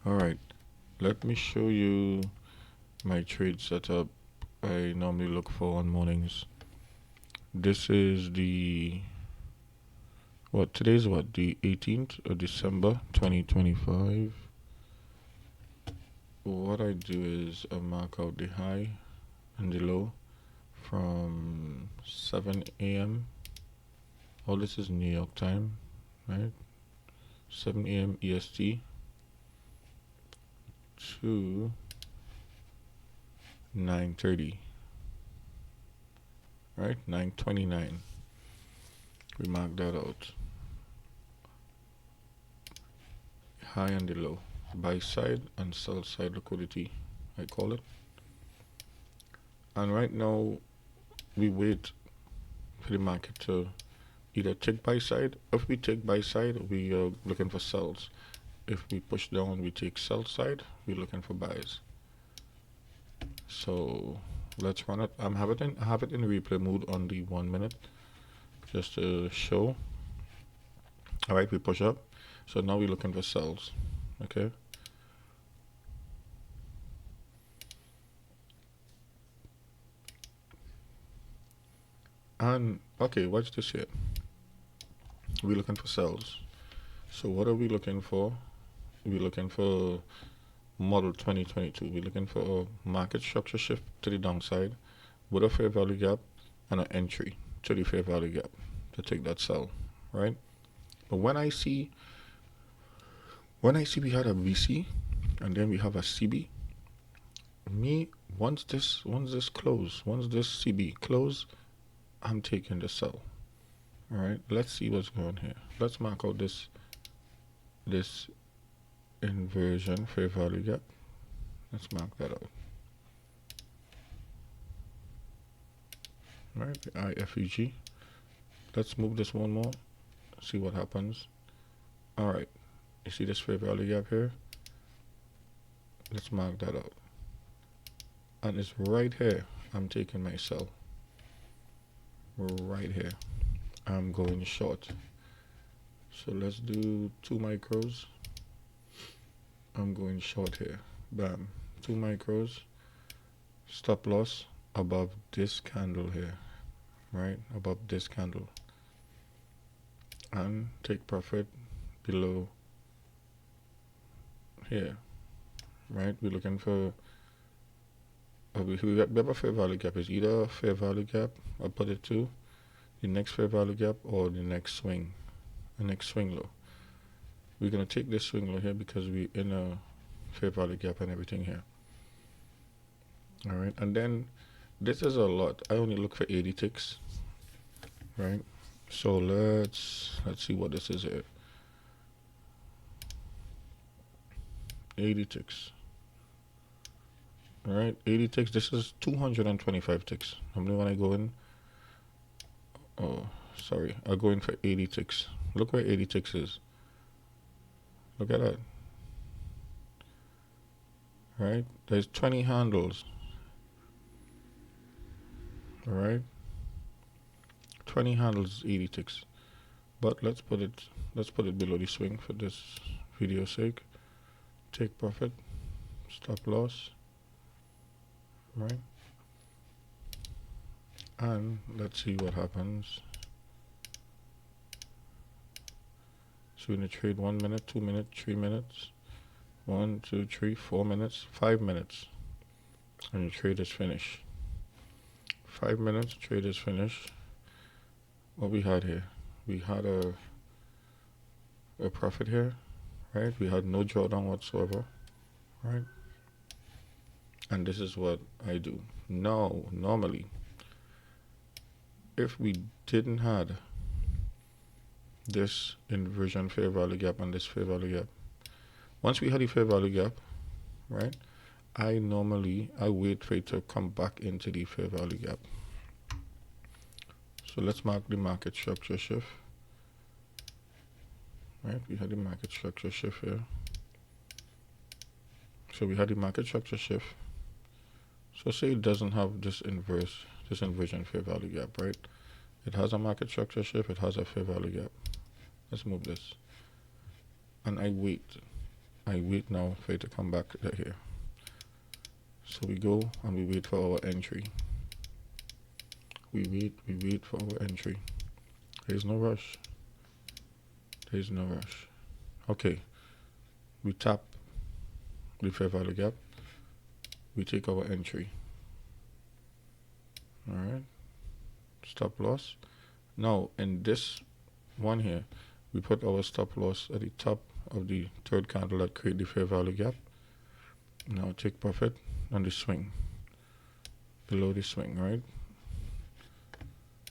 Alright, let me show you my trade setup I normally look for on mornings. This is the today's the 18th of December 2025. What I do is I mark out the high and the low from 7 a.m. All this is New York time, right? 7 a.m. EST to 9:30, right? 9:29. We mark that out. High and the low, buy side and sell side liquidity, I call it. And right now we wait for the market to either take buy side. If we take buy side, we are looking for sells. If we push down, we take sell side, we're looking for buys. So let's run it. I have it in replay mode on the 1 minute just to show. All right, we push up. So now we're looking for sells. Okay. And okay, watch this here. We're looking for sells. So what are we looking for? We're looking for model 2022. We're looking for a market structure shift to the downside with a fair value gap and an entry to the fair value gap to take that sell, right? But when I see we had a VC and then we have a CB, once this CB close, I'm taking the sell. All right, let's see what's going on here. Let's mark out this inversion fair value gap. Let's mark that out. All right, the IFEG. Let's move this one more, see what happens. All right, you see this fair value gap here? Let's mark that out. And it's right here. I'm taking my sell. Right here. I'm going short. So let's do 2 micros. I'm going short here. Bam. 2 micros. Stop loss above this candle here. Right? Above this candle. And take profit below here. Right? We're looking for we have a fair value gap. Is either a fair value gap, I'll put it to the next fair value gap or the next swing low. We're gonna take this swing low here because we're in a fair value gap and everything here. All right, and then this is a lot. I only look for 80 ticks, right? So let's see what this is here. 80 ticks. All right, 80 ticks. This is 225 ticks. How many when I go in? Oh, sorry. I'll go in for 80 ticks. Look where 80 ticks is. Look at that. All right, there's 20 handles. All right, 20 handles, 80 ticks. But let's put it below the swing for this video's sake. Take profit, stop loss. Right, and let's see what happens. So we're gonna trade 1 minute, 2 minutes, 3 minutes, 1, 2, 3, 4 minutes, 5 minutes, and your trade is finished. 5 minutes, trade is finished. What we had here, we had a profit here, right? We had no drawdown whatsoever, right? And this is what I do. No, normally, if we didn't have this inversion fair value gap and this fair value gap, once we had the fair value gap, right, I wait for it to come back into the fair value gap. So let's mark the market structure shift. Right, we had the market structure shift here. So we had the market structure shift. So say it doesn't have this inversion fair value gap, right? It has a market structure shift, it has a fair value gap. Let's move this. And I wait. I wait now for it to come back here. So we go and we wait for our entry. We wait for our entry. There's no rush. There's no rush. Okay. We tap the fair value gap. We take our entry. Alright. Stop loss. Now in this one here, we put our stop loss at the top of the third candle that create the fair value gap. Now take profit on the swing. Below the swing, right?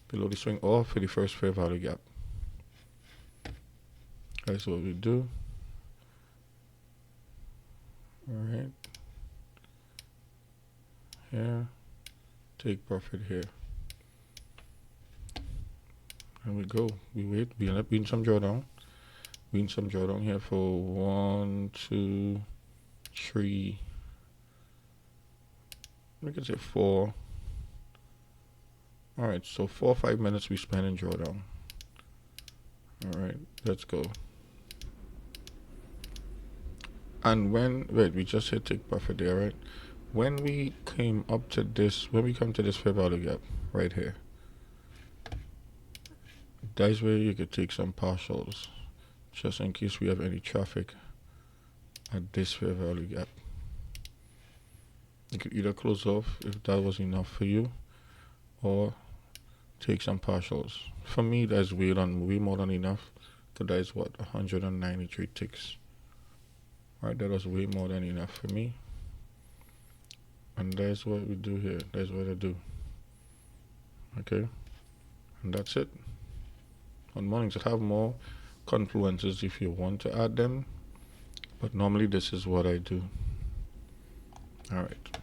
Below the swing or for the first fair value gap. That's what we do. Alright. Here. Take profit here. And we go. We wait. We end up being some drawdown. We need some drawdown here for 1, 2, 3. We can say 4. Alright, so 4 or 5 minutes we spend in drawdown. Alright, let's go. And when, wait, we just hit take profit there, right? When we came up to this, when we come to this fair value gap right here, that's where you could take some partials, just in case we have any traffic at this fair value gap. You could either close off if that was enough for you, or take some partials. For me, that's way more than enough, because that is what, 193 ticks. Right, that was way more than enough for me. And that's what we do here. That's what I do. Okay, and that's it. On mornings, I have more confluences if you want to add them, but normally this is what I do. All right.